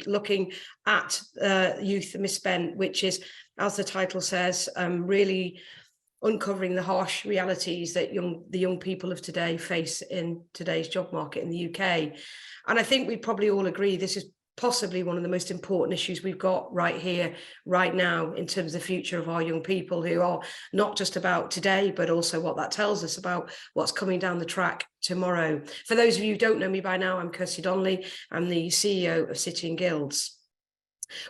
looking at Youth Misspent, which is, as the title says, really uncovering the harsh realities that the young people of today face in today's job market in the UK. And I think we probably all agree this is possibly one of the most important issues we've got right here, right now, in terms of the future of our young people, who are not just about today, but also what that tells us about what's coming down the track tomorrow. For those of you who don't know me by now, I'm Kirstie Donnelly. I'm the CEO of City and Guilds.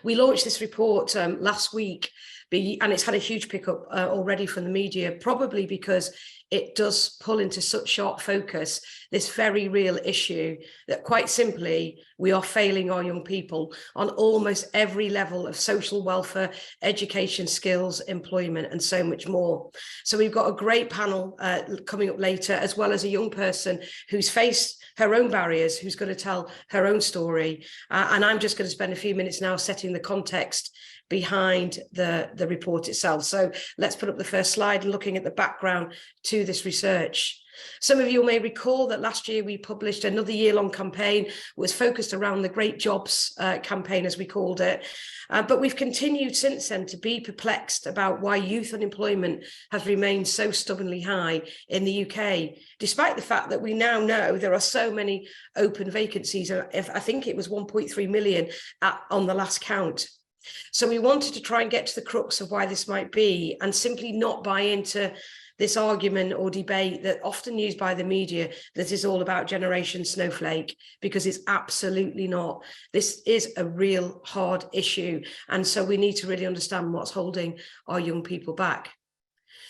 We launched this report last week, and it's had a huge pickup already from the media, probably because it does pull into such sharp focus this very real issue that, quite simply, we are failing our young people on almost every level of social welfare, education, skills, employment, and so much more. So we've got a great panel coming up later, as well as a young person who's faced her own barriers, who's going to tell her own story. And I'm just going to spend a few minutes now setting the context behind the report itself. So let's put up the first slide, looking at the background to this research. Some of you may recall that last year we published another year-long campaign, was focused around the Great Jobs campaign, as we called it. But we've continued since then to be perplexed about why youth unemployment has remained so stubbornly high in the UK, despite the fact that we now know there are so many open vacancies. I think it was 1.3 million on the last count. So we wanted to try and get to the crux of why this might be, and simply not buy into this argument or debate that often used by the media that is all about Generation Snowflake, because it's absolutely not. This is a real hard issue. And so we need to really understand what's holding our young people back.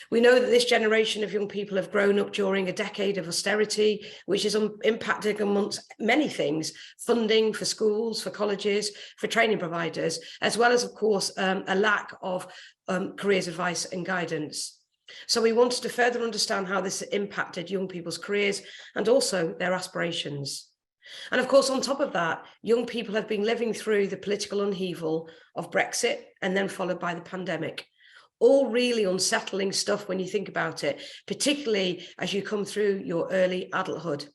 We know that this generation of young people have grown up during a decade of austerity, which is impacting amongst many things: funding for schools, for colleges, for training providers, as well as, of course, a lack of careers advice and guidance. So we wanted to further understand how this impacted young people's careers and also their aspirations. And of course, on top of that, young people have been living through the political upheaval of Brexit, and then followed by the pandemic. All really unsettling stuff when you think about it, particularly as you come through your early adulthood.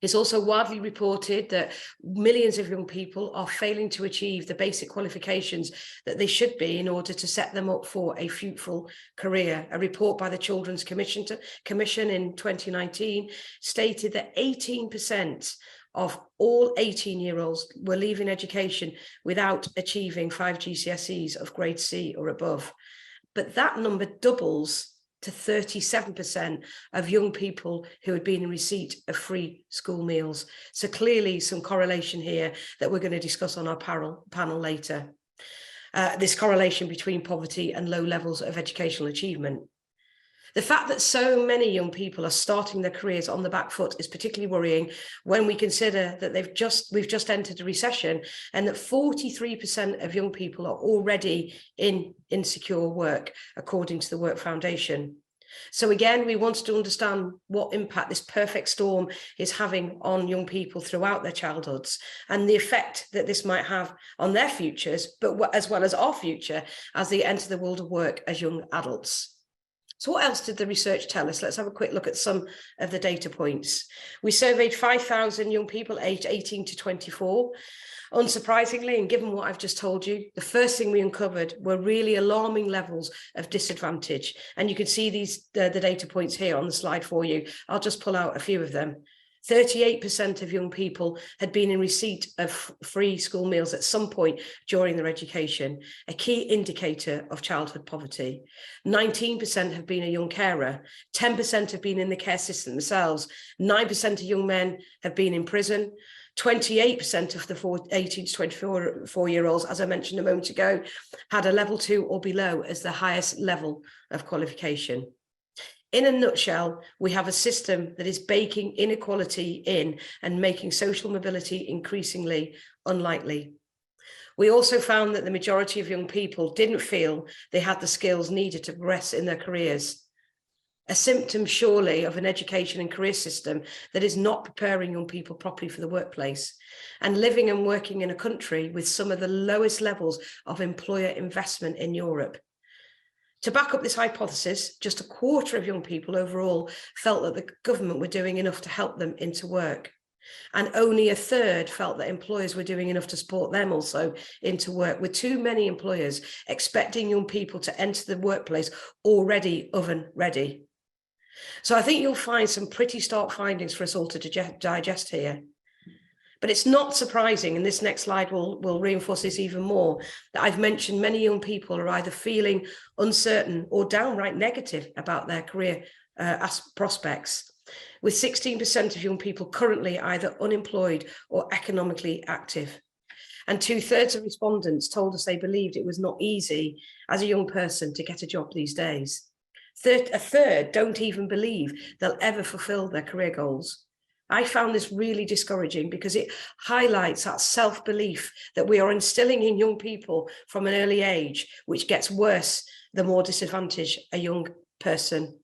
It's also widely reported that millions of young people are failing to achieve the basic qualifications that they should be in order to set them up for a fruitful career. A report by the Children's Commission in 2019 stated that 18% of all 18-year-olds were leaving education without achieving 5 GCSEs of grade C or above. But that number doubles to 37% of young people who had been in receipt of free school meals. So clearly some correlation here that we're going to discuss on our panel later. This correlation between poverty and low levels of educational achievement. The fact that so many young people are starting their careers on the back foot is particularly worrying when we consider that we've just entered a recession, and that 43% of young people are already in insecure work, according to the Work Foundation. So again, we wanted to understand what impact this perfect storm is having on young people throughout their childhoods, and the effect that this might have on their futures, but as well as our future as they enter the world of work as young adults. So what else did the research tell us? Let's have a quick look at some of the data points. We surveyed 5,000 young people aged 18 to 24. Unsurprisingly, and given what I've just told you, the first thing we uncovered were really alarming levels of disadvantage. And you can see the data points here on the slide for you. I'll just pull out a few of them. 38% of young people had been in receipt of free school meals at some point during their education, a key indicator of childhood poverty. 19% have been a young carer. 10% have been in the care system themselves. 9% of young men have been in prison. 28% of the 18 to 24-year-olds, as I mentioned a moment ago, had a level 2 or below as the highest level of qualification. In a nutshell, we have a system that is baking inequality in and making social mobility increasingly unlikely. We also found that the majority of young people didn't feel they had the skills needed to progress in their careers. A symptom, surely, of an education and career system that is not preparing young people properly for the workplace, and living and working in a country with some of the lowest levels of employer investment in Europe. To back up this hypothesis, just a quarter of young people overall felt that the government were doing enough to help them into work. And only a third felt that employers were doing enough to support them also into work, with too many employers expecting young people to enter the workplace already oven ready. So I think you'll find some pretty stark findings for us all to digest here. But it's not surprising, and this next slide will reinforce this even more, that I've mentioned many young people are either feeling uncertain or downright negative about their career prospects, with 16% of young people currently either unemployed or economically active. And 2/3 of respondents told us they believed it was not easy as a young person to get a job these days. A third don't even believe they'll ever fulfill their career goals. I found this really discouraging because it highlights that self-belief that we are instilling in young people from an early age, which gets worse the more disadvantaged a young person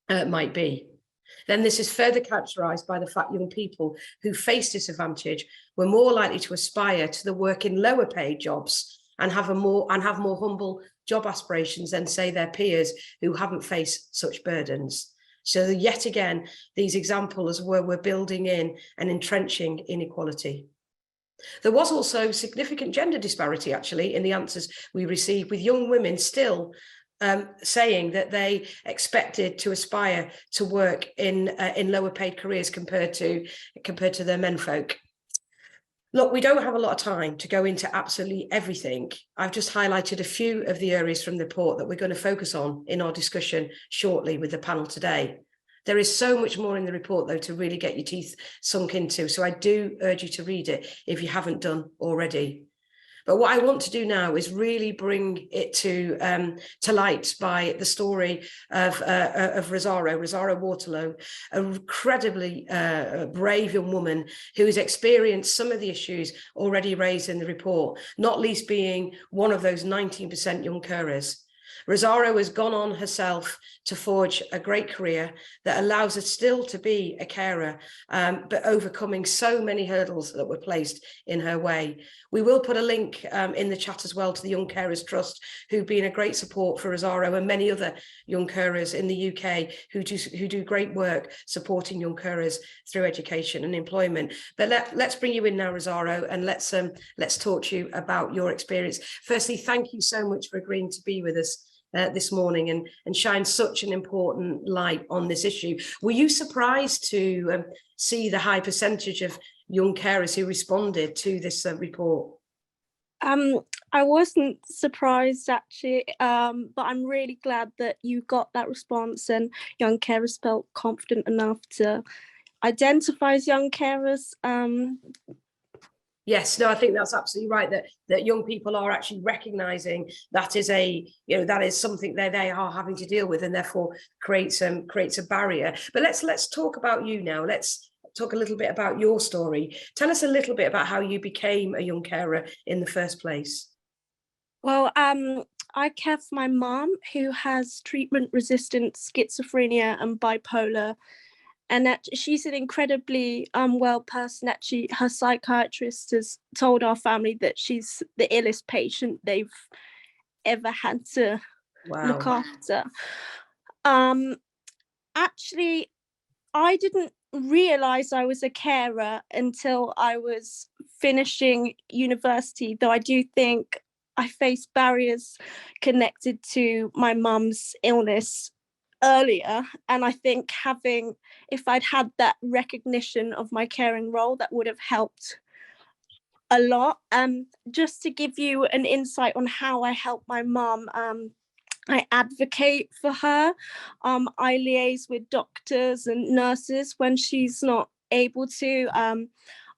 might be. Then this is further characterised by the fact young people who face disadvantage were more likely to aspire to the work in lower paid jobs and have more humble job aspirations than, say, their peers who haven't faced such burdens. So yet again, these examples where we're building in and entrenching inequality. There was also significant gender disparity, actually, in the answers we received, with young women still saying that they expected to aspire to work in lower paid careers compared to their menfolk. Look, we don't have a lot of time to go into absolutely everything. I've just highlighted a few of the areas from the report that we're going to focus on in our discussion shortly with the panel today. There is so much more in the report, though, to really get your teeth sunk into. So I do urge you to read it if you haven't done already. But what I want to do now is really bring it to light by the story of Rosario Waterlow, an incredibly brave young woman who has experienced some of the issues already raised in the report, not least being one of those 19% young carers. Rosario has gone on herself to forge a great career that allows her still to be a carer, but overcoming so many hurdles that were placed in her way. We will put a link in the chat as well to the Young Carers Trust, who've been a great support for Rosario and many other young carers in the UK who do great work supporting young carers through education and employment. But let's bring you in now, Rosario, and let's talk to you about your experience. Firstly, thank you so much for agreeing to be with us this morning and shine such an important light on this issue. Were you surprised to see the high percentage of young carers who responded to this report? I wasn't surprised, actually, but I'm really glad that you got that response and young carers felt confident enough to identify as young carers. Yes, no, I think that's absolutely right, that young people are actually recognising that is something they are having to deal with, and therefore creates a barrier. But let's talk about you now. Let's talk a little bit about your story. Tell us a little bit about how you became a young carer in the first place. Well, I care for my mum, who has treatment-resistant schizophrenia and bipolar. And that she's an incredibly unwell person. Actually, her psychiatrist has told our family that she's the illest patient they've ever had to look after. Actually, I didn't realise I was a carer until I was finishing university, though I do think I faced barriers connected to my mum's illness earlier, and I think if I'd had that recognition of my caring role, that would have helped a lot. Just to give you an insight on how I help my mum, I advocate for her. I liaise with doctors and nurses when she's not able to.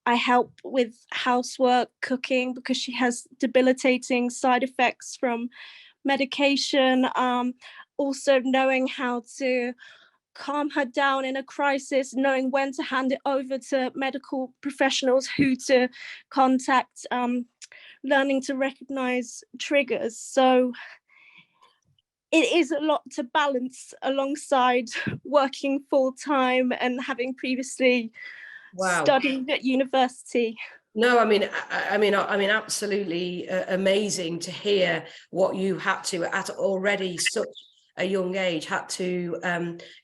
I help with housework, cooking, because she has debilitating side effects from medication. Also knowing how to calm her down in a crisis, knowing when to hand it over to medical professionals, who to contact, learning to recognize triggers. So it is a lot to balance alongside working full time and having previously studied at university. No, I mean, absolutely amazing to hear what you had to, at already such a young age had to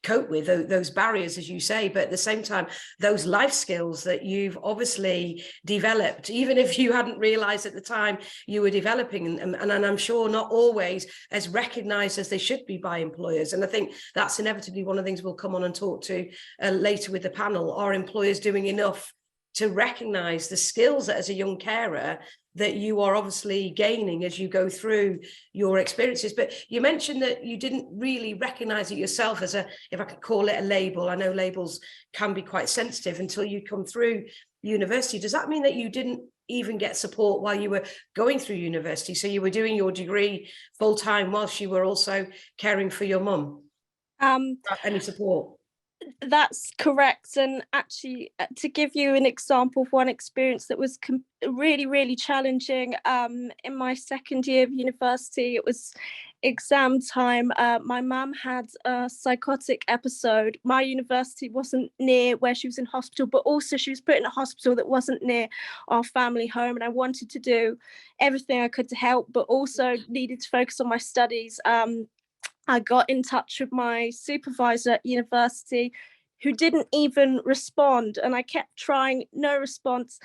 cope with those barriers, as you say, but at the same time, those life skills that you've obviously developed, even if you hadn't realized at the time you were developing, and I'm sure not always as recognized as they should be by employers. And I think that's inevitably one of the things we'll come on and talk to later with the panel. Are employers doing enough to recognize the skills that as a young carer that you are obviously gaining as you go through your experiences? But you mentioned that you didn't really recognize it yourself as a, if I could call it a label. I know labels can be quite sensitive until you come through university. Does that mean that you didn't even get support while you were going through university? So you were doing your degree full time whilst you were also caring for your mum? Any support? That's correct. And actually, to give you an example of one experience that was really, really challenging, in my second year of university, it was exam time. My mum had a psychotic episode. My university wasn't near where she was in hospital, but also she was put in a hospital that wasn't near our family home. And I wanted to do everything I could to help, but also needed to focus on my studies. I got in touch with my supervisor at university, who didn't even respond, and I kept trying, no response.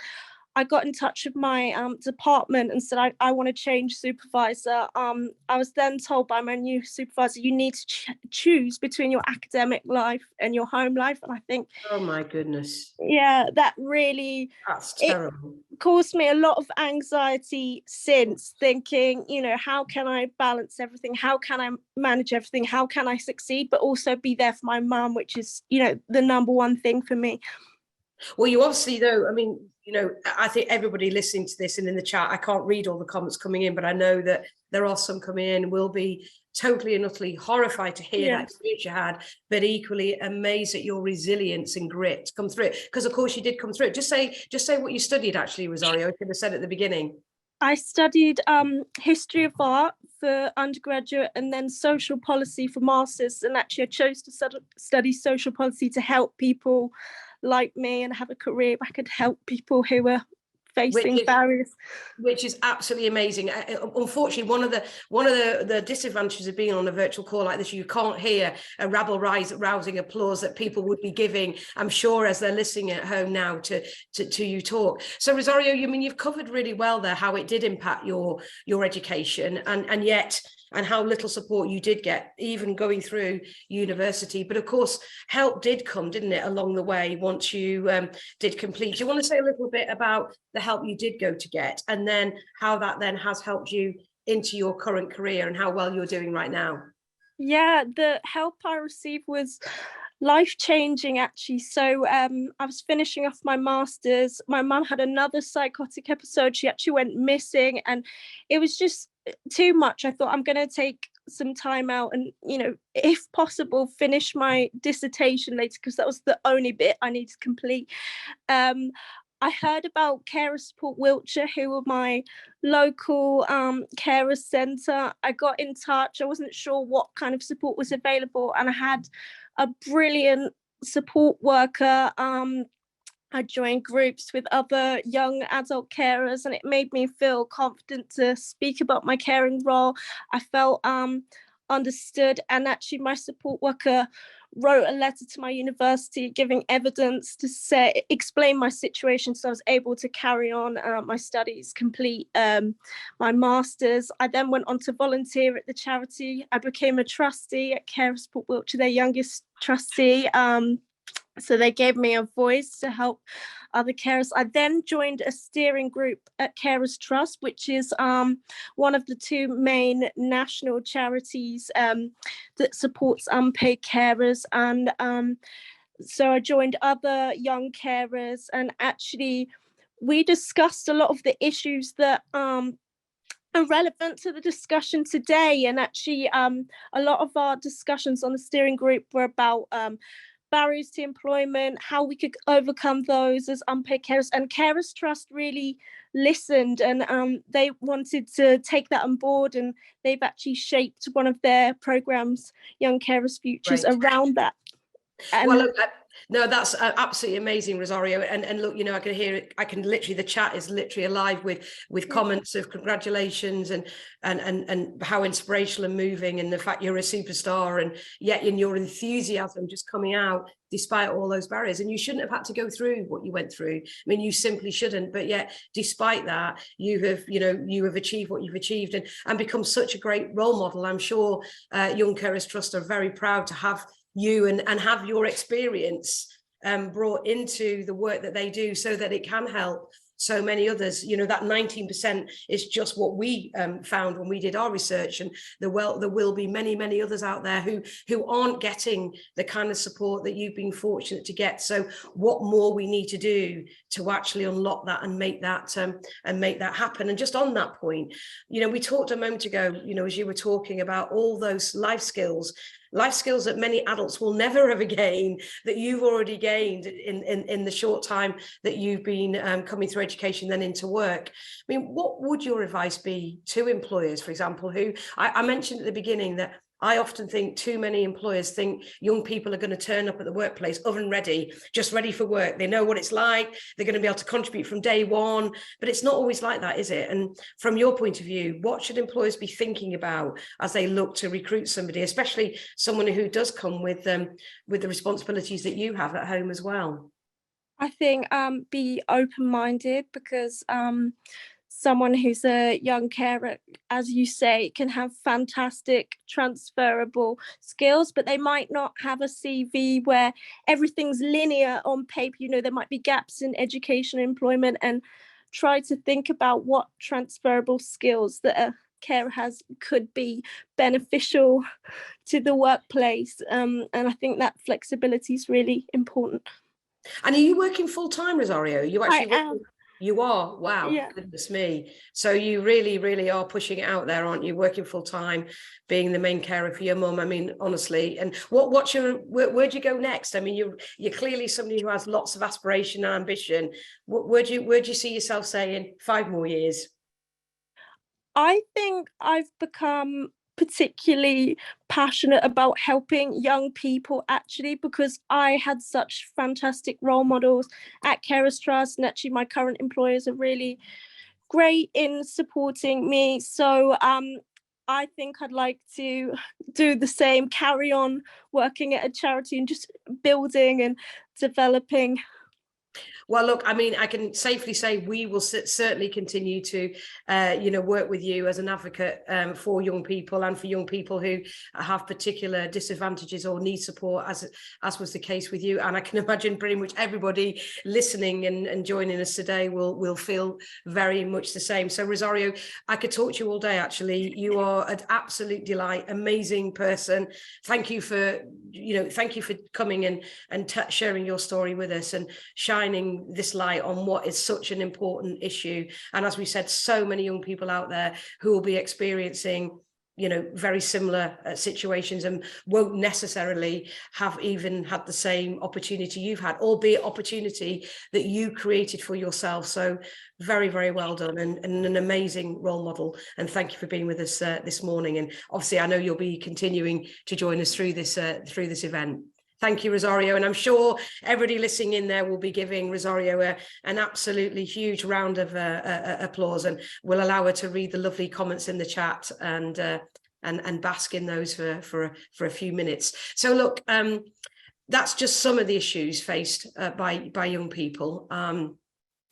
I got in touch with my department and said, I want to change supervisor. I was then told by my new supervisor, you need to choose between your academic life and your home life. And I think, oh my goodness, yeah, that really, that's terrible. It caused me a lot of anxiety since, thinking, you know, how can I balance everything? How can I manage everything? How can I succeed, but also be there for my mum, which is, you know, the number one thing for me. Well, you obviously, though, I mean, you know, I think everybody listening to this and in the chat, I can't read all the comments coming in, but I know that there are some coming in, will be totally and utterly horrified to hear that experience you had, but equally amazed at your resilience and grit come through it. Because of course you did come through it. Just say what you studied, actually, Rosario. I could have said at the beginning. I studied history of art for undergraduate and then social policy for masters. And actually I chose to study social policy to help people like me and have a career where I could help people who were facing barriers, which is absolutely amazing. Unfortunately, one of the disadvantages of being on a virtual call like this, you can't hear a rabble rousing applause that people would be giving, I'm sure, as they're listening at home now to you talk. So Rosario, you mean you've covered really well there how it did impact your education, and yet, and how little support you did get even going through university. But of course, help did come, didn't it, along the way once you did complete. Do you want to say a little bit about the help you did go to get, and then how that then has helped you into your current career and how well you're doing right now? Yeah, the help I received was life-changing, actually. So I was finishing off my master's. My mum had another psychotic episode. She actually went missing, and it was just too much. I thought, I'm going to take some time out and, you know, if possible, finish my dissertation later, because that was the only bit I needed to complete. I heard about Carer Support Wiltshire, who were my local carer centre. I got in touch. I wasn't sure what kind of support was available, and I had a brilliant support worker. I joined groups with other young adult carers, and it made me feel confident to speak about my caring role. I felt understood, and actually my support worker wrote a letter to my university giving evidence to explain my situation, so I was able to carry on my studies, complete my master's. I then went on to volunteer at the charity. I became a trustee at Carer Support Wiltshire, their youngest trustee. So they gave me a voice to help other carers. I then joined a steering group at Carers Trust, which is one of the two main national charities that supports unpaid carers. And so I joined other young carers, and actually we discussed a lot of the issues that are relevant to the discussion today. And actually a lot of our discussions on the steering group were about barriers to employment, how we could overcome those as unpaid carers. And Carers Trust really listened, and they wanted to take that on board, and they've actually shaped one of their programs, Young Carers Futures, around that. Well, look, No, that's absolutely amazing, Rosario. And look, you know, I can hear it. I can literally, the chat is literally alive with comments of congratulations and how inspirational and moving, and the fact you're a superstar, and yet in your enthusiasm just coming out despite all those barriers. And you shouldn't have had to go through what you went through. I mean, you simply shouldn't. But yet, despite that, you have achieved what you've achieved and become such a great role model. I'm sure Young Carers Trust are very proud to have you and have your experience brought into the work that they do, so that it can help so many others. You know, that 19% is just what we found when we did our research, and there will be many others out there who aren't getting the kind of support that you've been fortunate to get. So what more we need to do to actually unlock that and make that happen. And just on that point, you know, we talked a moment ago, you know, as you were talking about all those life skills that many adults will never ever gain, that you've already gained in the short time that you've been coming through education then into work. I mean, what would your advice be to employers, for example, who I mentioned at the beginning that I often think too many employers think young people are going to turn up at the workplace oven ready, just ready for work. They know what it's like. They're going to be able to contribute from day one, but it's not always like that, is it? And from your point of view, what should employers be thinking about as they look to recruit somebody, especially someone who does come with the responsibilities that you have at home as well? I think be open-minded, because someone who's a young carer, as you say, can have fantastic transferable skills, but they might not have a CV where everything's linear on paper. You know, there might be gaps in education and employment, and try to think about what transferable skills that a carer has could be beneficial to the workplace. And I think that flexibility is really important. And are you working full time, Rosario? You I actually am. You are? Wow, Yeah. goodness me. So you really are pushing it out there, aren't you? Working full time, being the main carer for your mum. I mean, honestly. And where'd you go next? I mean, you're clearly somebody who has lots of aspiration and ambition. Where'd you see yourself saying 5 more years? I think I've become particularly passionate about helping young people, actually, because I had such fantastic role models at Carers Trust, and actually my current employers are really great in supporting me. So I think I'd like to do the same, carry on working at a charity and just building and developing. Well, look, I mean, I can safely say we will certainly continue to, work with you as an advocate for young people, and for young people who have particular disadvantages or need support, as was the case with you. And I can imagine pretty much everybody listening and joining us today will feel very much the same. So, Rosario, I could talk to you all day. Actually, you are an absolute delight, amazing person. Thank you for coming and sharing your story with us and shining this light on what is such an important issue. And as we said, so many young people out there who will be experiencing very similar situations and won't necessarily have even had the same opportunity you've had, albeit opportunity that you created for yourself. So very well done, and an amazing role model. And thank you for being with us this morning. And obviously I know you'll be continuing to join us through this event. Thank you, Rosario. And I'm sure everybody listening in there will be giving Rosario an absolutely huge round of applause, and we'll allow her to read the lovely comments in the chat and bask in those for a few minutes. So look, that's just some of the issues faced by young people.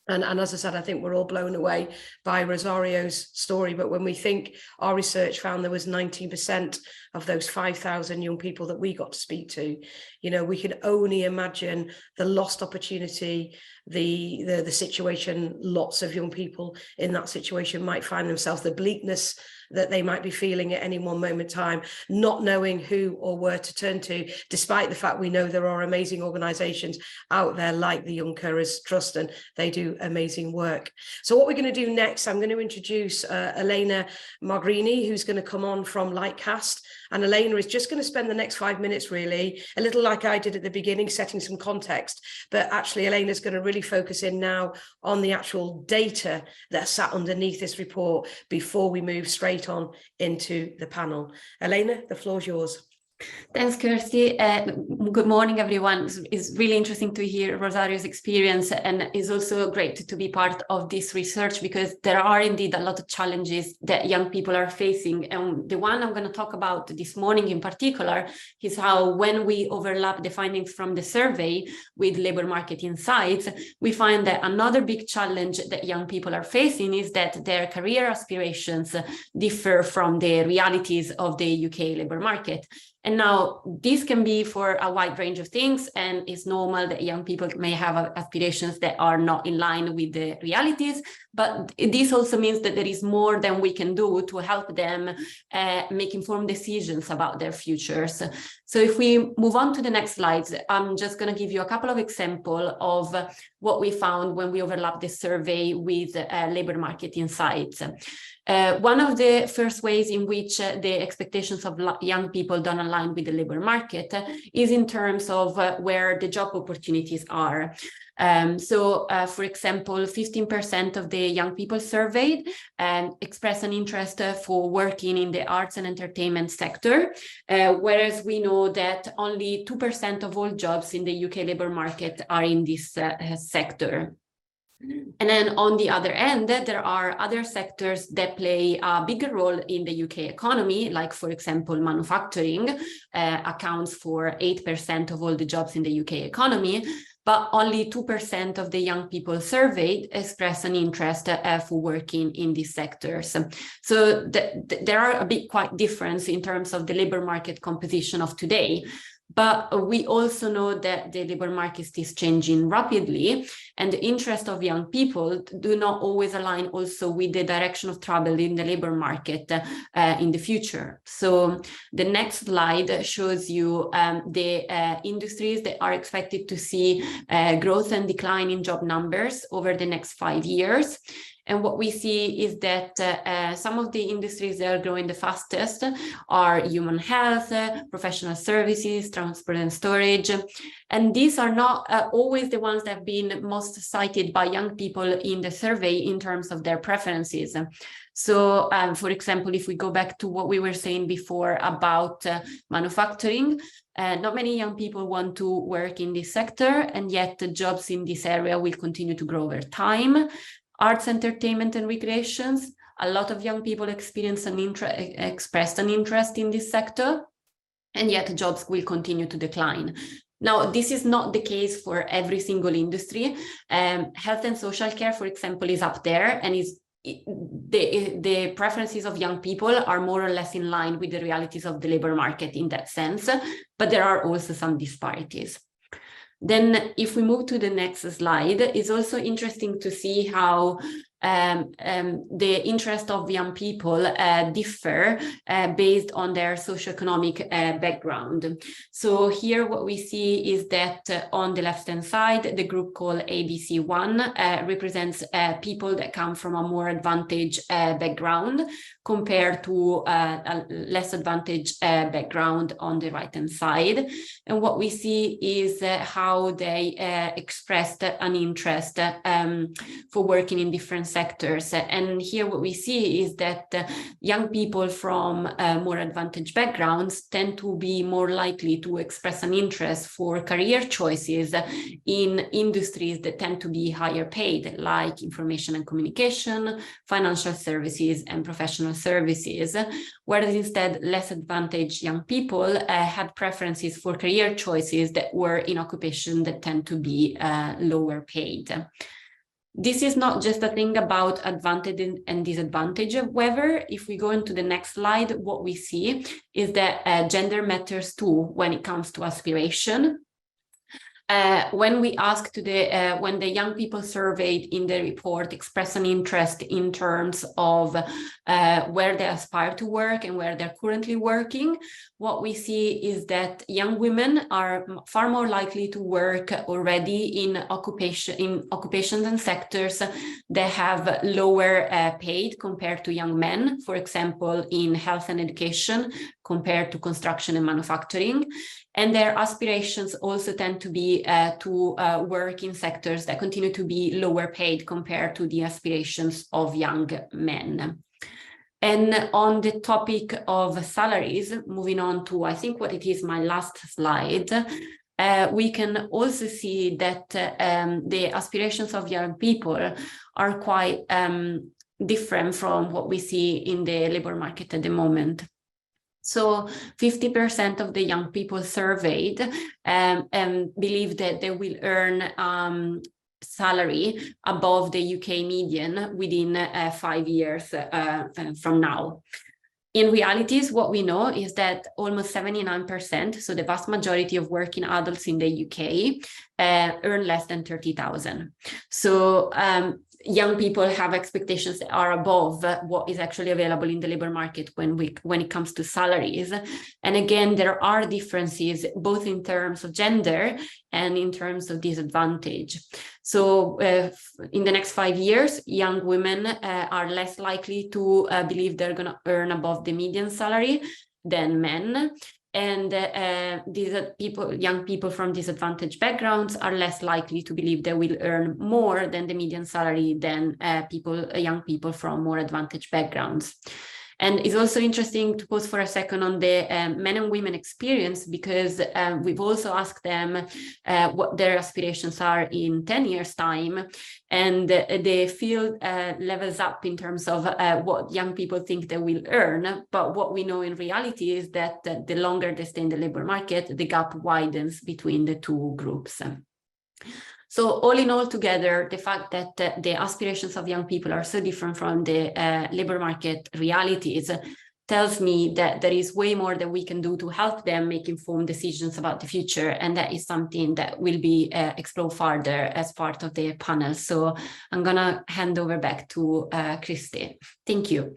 And as I said, I think we're all blown away by Rosario's story. But when we think, our research found there was 19% of those 5,000 young people that we got to speak to, we can only imagine the lost opportunity, the situation lots of young people in that situation might find themselves, the bleakness that they might be feeling at any one moment in time, not knowing who or where to turn to, despite the fact we know there are amazing organisations out there like the Young Carers Trust, and they do amazing work. So what we're going to do next, I'm going to introduce Elena Margrini, who's going to come on from Lightcast. And Elena is just going to spend the next 5 minutes, really, a little like I did at the beginning, setting some context. But actually, Elena's going to really focus in now on the actual data that sat underneath this report before we move straight on into the panel. Elena, the floor's yours. Thanks, Kirstie. Good morning, everyone. It's really interesting to hear Rosario's experience, and it's also great to be part of this research, because there are indeed a lot of challenges that young people are facing. And the one I'm going to talk about this morning in particular is how, when we overlap the findings from the survey with labor market insights, we find that another big challenge that young people are facing is that their career aspirations differ from the realities of the UK labor market. And now this can be for a wide range of things, and it's normal that young people may have aspirations that are not in line with the realities, but this also means that there is more than we can do to help them make informed decisions about their futures. So if we move on to the next slides, I'm just going to give you a couple of examples of what we found when we overlapped the survey with labor market insights. One of the first ways in which the expectations of young people don't align with the labor market is in terms of where the job opportunities are. For example, 15% of the young people surveyed express an interest for working in the arts and entertainment sector, whereas we know that only 2% of all jobs in the UK labor market are in this sector. And then on the other end, there are other sectors that play a bigger role in the UK economy, like, for example, manufacturing accounts for 8% of all the jobs in the UK economy, but only 2% of the young people surveyed express an interest for working in these sectors. So there are a bit quite difference in terms of the labor market composition of today. But we also know that the labor market is changing rapidly, and the interest of young people do not always align also with the direction of travel in the labor market in the future. So the next slide shows you the industries that are expected to see growth and decline in job numbers over the next 5 years. And what we see is that some of the industries that are growing the fastest are human health, professional services, transport and storage. And these are not always the ones that have been most cited by young people in the survey in terms of their preferences. So, for example, if we go back to what we were saying before about manufacturing, not many young people want to work in this sector, and yet the jobs in this area will continue to grow over time. Arts, entertainment and recreations, a lot of young people expressed an interest in this sector, and yet jobs will continue to decline. Now, this is not the case for every single industry. Health and social care, for example, is up there, and the preferences of young people are more or less in line with the realities of the labor market in that sense, but there are also some disparities. Then if we move to the next slide, it's also interesting to see how the interest of young people differ based on their socioeconomic background. So here what we see is that on the left-hand side, the group called ABC1 represents people that come from a more advantaged background compared to a less advantaged background on the right-hand side. And what we see is how they expressed an interest for working in different sectors. And here what we see is that young people from more advantaged backgrounds tend to be more likely to express an interest for career choices in industries that tend to be higher paid, like information and communication, financial services, and professional services, whereas instead less advantaged young people had preferences for career choices that were in occupation that tend to be lower paid. This is not just a thing about advantage and disadvantage. However, if we go into the next slide, what we see is that gender matters too when it comes to aspiration. When we asked when the young people surveyed in the report express an interest in terms of where they aspire to work and where they're currently working, what we see is that young women are far more likely to work already in occupations and sectors that have lower paid compared to young men, for example, in health and education compared to construction and manufacturing. And their aspirations also tend to be to work in sectors that continue to be lower paid compared to the aspirations of young men. And on the topic of salaries, moving on to, I think what it is my last slide, we can also see that the aspirations of young people are quite different from what we see in the labor market at the moment. So 50% of the young people surveyed believe that they will earn salary above the UK median within 5 years from now. In realities, what we know is that almost 79%, so the vast majority of working adults in the UK, earn less than 30,000. So young people have expectations that are above what is actually available in the labor market when it comes to salaries. And again, there are differences both in terms of gender and in terms of disadvantage. So in the next 5 years, young women are less likely to believe they're going to earn above the median salary than men. And young people from disadvantaged backgrounds are less likely to believe they will earn more than the median salary than young people from more advantaged backgrounds. And it's also interesting to pause for a second on the men and women experience, because we've also asked them what their aspirations are in 10 years' time. And the field levels up in terms of what young people think they will earn. But what we know in reality is that the longer they stay in the labor market, the gap widens between the two groups. So all in all together, the fact that the aspirations of young people are so different from the labor market realities tells me that there is way more that we can do to help them make informed decisions about the future. And that is something that will be explored further as part of the panel. So I'm going to hand over back to Kirstie. Thank you.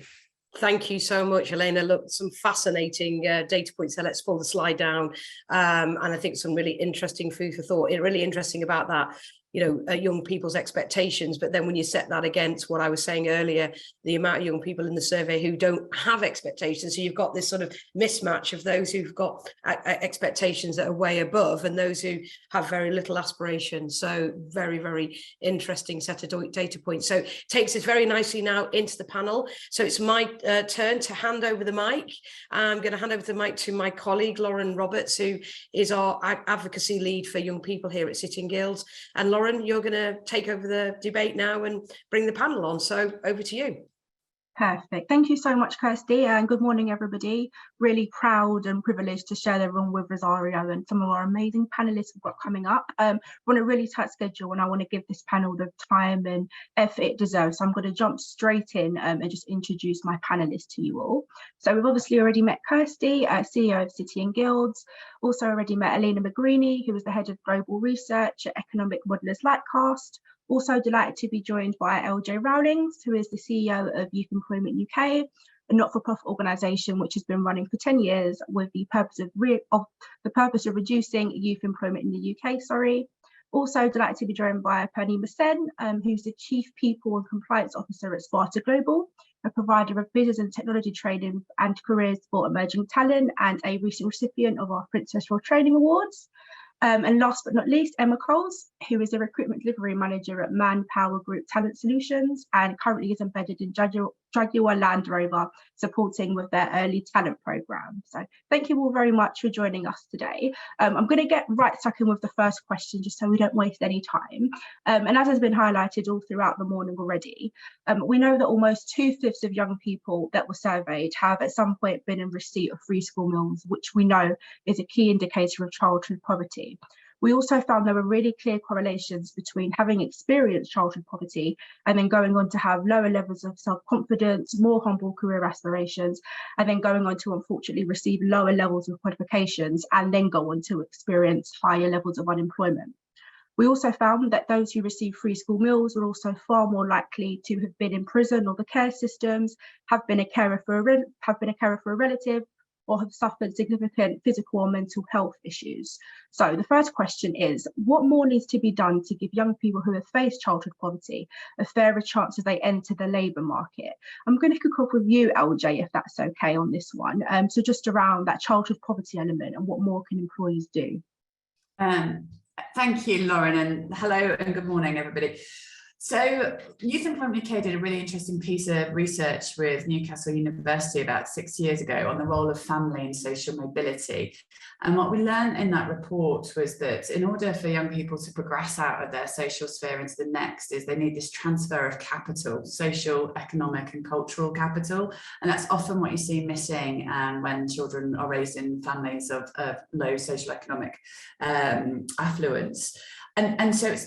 Thank you so much, Elena. Look, some fascinating data points there. Let's pull the slide down. And I think some really interesting food for thought. It's really interesting about that, young people's expectations. But then when you set that against what I was saying earlier, the amount of young people in the survey who don't have expectations. So you've got this sort of mismatch of those who've got expectations that are way above and those who have very little aspiration. So very, very interesting set of data points. So it takes us very nicely now into the panel. So it's my turn to hand over the mic. I'm going to hand over the mic to my colleague, Lauren Roberts, who is our advocacy lead for young people here at City and Guilds. And Lauren, you're going to take over the debate now and bring the panel on. So over to you. Perfect. Thank you so much, Kirstie, and good morning, everybody. Really proud and privileged to share the room with Rosario and some of our amazing panelists we've got coming up. We're on a really tight schedule and I want to give this panel the time and effort it deserves. So I'm going to jump straight in and just introduce my panelists to you all. So we've obviously already met Kirstie, CEO of City and Guilds. Also already met Elena Magrini, who is the head of global research at Economic Modelers Lightcast. Also delighted to be joined by LJ Rowlings, who is the CEO of Youth Misspent UK, a not-for-profit organisation which has been running for 10 years with the purpose of reducing youth employment in the UK. Also delighted to be joined by Purnima Sen, who's the Chief People and Compliance Officer at Sparta Global, a provider of business and technology training and careers for emerging talent, and a recent recipient of our Princess Royal Training Awards. And last but not least, Emma Coles, who is a recruitment delivery manager at Manpower Group Talent Solutions and currently is embedded in Jaguar Land Rover, supporting with their early talent program. So thank you all very much for joining us today. I'm going to get right stuck in with the first question, just so we don't waste any time. And as has been highlighted all throughout the morning already, we know that almost 2/5 of young people that were surveyed have at some point been in receipt of free school meals, which we know is a key indicator of childhood poverty. We also found there were really clear correlations between having experienced childhood poverty and then going on to have lower levels of self-confidence, more humble career aspirations, and then going on to unfortunately receive lower levels of qualifications and then go on to experience higher levels of unemployment. We also found that those who receive free school meals were also far more likely to have been in prison or the care systems, have been a carer for a relative, or have suffered significant physical or mental health issues. So the first question is, what more needs to be done to give young people who have faced childhood poverty a fairer chance as they enter the labour market? I'm going to kick off with you, LJ, if that's okay on this one. So just around that childhood poverty element and what more can employers do? Thank you, Lauren, and hello and good morning, everybody. So Youth Employment UK did a really interesting piece of research with Newcastle University about 6 years ago on the role of family in social mobility. And what we learned in that report was that in order for young people to progress out of their social sphere into the next, is they need this transfer of capital, social, economic and cultural capital. And that's often what you see missing when children are raised in families of low social economic affluence. And so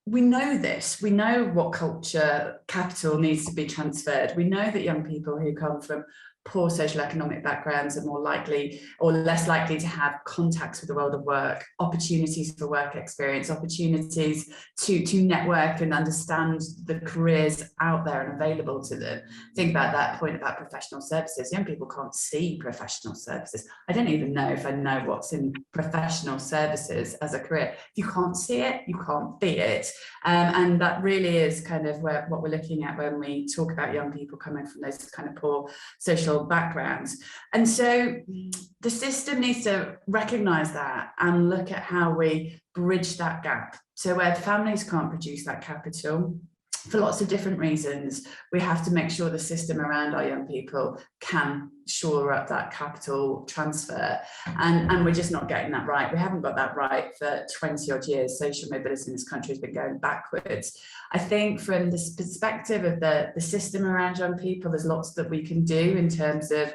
we know this, we know what culture capital needs to be transferred. We know that young people who come from poor social economic backgrounds are more likely or less likely to have contacts with the world of work, opportunities for work experience, opportunities to network and understand the careers out there and available to them. Think about that point about professional services. Young people can't see professional services. I don't even know if I know what's in professional services as a career. If you can't see it, you can't be it. And that really is kind of what we're looking at when we talk about young people coming from those kind of poor social backgrounds. And so the system needs to recognize that and look at how we bridge that gap. So where families can't produce that capital for lots of different reasons, we have to make sure the system around our young people can shore up that capital transfer. And we're just not getting that right. We haven't got that right for 20 odd years. Social mobility in this country has been going backwards. I think from this perspective of the system around young people, there's lots that we can do in terms of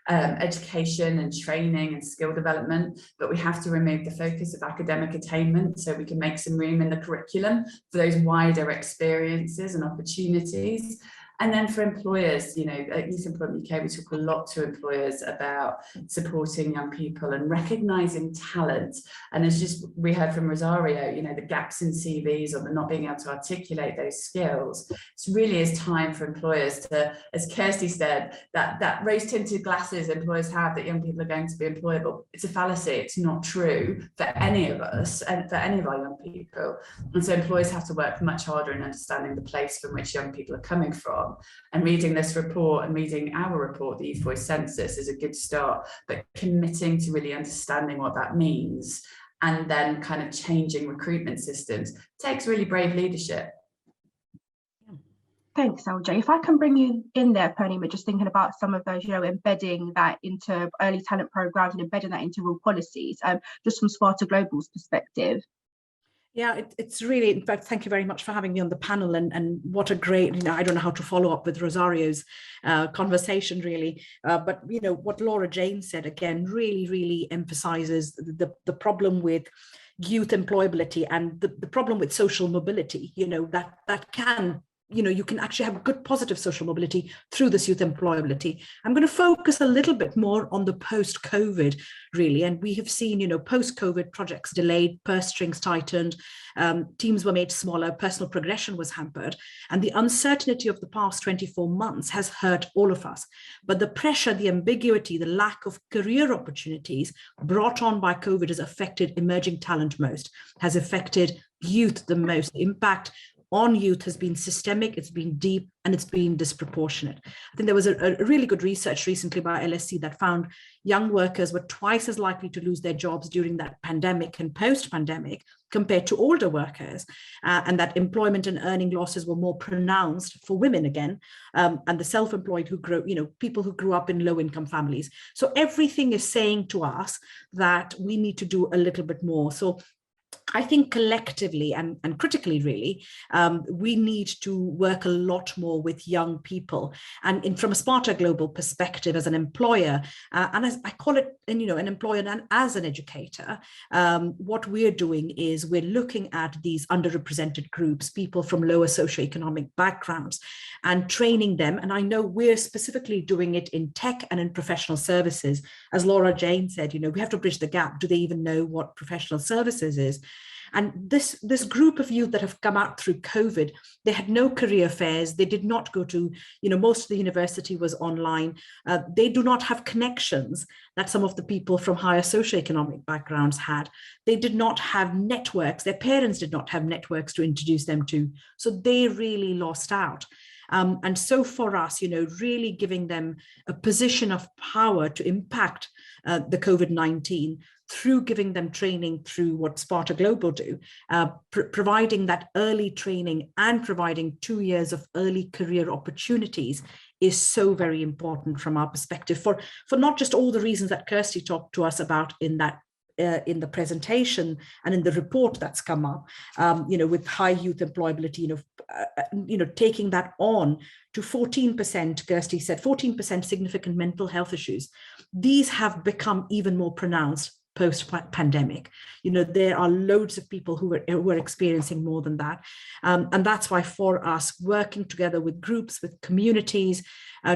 education and training and skill development, but we have to remove the focus of academic attainment so we can make some room in the curriculum for those wider experiences and opportunities. And then for employers, you know, at Youth Employment UK, we talk a lot to employers about supporting young people and recognising talent. And as just we heard from Rosario, you know, the gaps in CVs or the not being able to articulate those skills. It really is time for employers to, as Kirstie said, that rose-tinted glasses employers have that young people are going to be employable. It's a fallacy. It's not true for any of us and for any of our young people. And so employers have to work much harder in understanding the place from which young people are coming from. And reading this report and reading our report, the Youth Voice Census, is a good start, but committing to really understanding what that means and then kind of changing recruitment systems takes really brave leadership. Thanks, LJ. If I can bring you in there, Purnima, just thinking about some of those, you know, embedding that into early talent programs and embedding that into real policies, just from Sparta Global's perspective. Yeah, it's really, in fact, thank you very much for having me on the panel, and what a great, you know, I don't know how to follow up with Rosario's conversation really, but, you know, what Laura Jane said again really, really emphasizes the problem with youth employability and the problem with social mobility, you know, that can, you know, you can actually have good positive social mobility through this youth employability. I'm going to focus a little bit more on the post-COVID really. And we have seen, you know, post-COVID projects delayed, purse strings tightened, teams were made smaller, personal progression was hampered. And the uncertainty of the past 24 months has hurt all of us. But the pressure, the ambiguity, the lack of career opportunities brought on by COVID has affected emerging talent most, has affected youth the most. The impact on youth has been systemic, it's been deep, and it's been disproportionate. I think there was a really good research recently by LSE that found young workers were twice as likely to lose their jobs during that pandemic and post-pandemic compared to older workers, and that employment and earning losses were more pronounced for women again, and the self-employed who grew, you know, people who grew up in low-income families. So everything is saying to us that we need to do a little bit more. So I think collectively and critically, really, we need to work a lot more with young people. And from a Sparta Global perspective, as an employer, and as I call it, and you know, an employer and as an educator, what we're doing is we're looking at these underrepresented groups, people from lower socioeconomic backgrounds, and training them. And I know we're specifically doing it in tech and in professional services. As Laura Jane said, you know, we have to bridge the gap. Do they even know what professional services is? And this group of youth that have come out through COVID, they had no career fairs. They did not go to, you know, most of the university was online. They do not have connections that some of the people from higher socioeconomic backgrounds had. They did not have networks. Their parents did not have networks to introduce them to. So they really lost out. And so for us, you know, really giving them a position of power to impact the COVID-19 through giving them training through what Sparta Global do, providing that early training and providing 2 years of early career opportunities is so very important from our perspective for not just all the reasons that Kirstie talked to us about in that in the presentation and in the report that's come up, with high youth employability, taking that on to 14%, Kirstie said, 14% significant mental health issues. These have become even more pronounced post-pandemic. There are loads of people who are experiencing more than that. And that's why for us, working together with groups, with communities,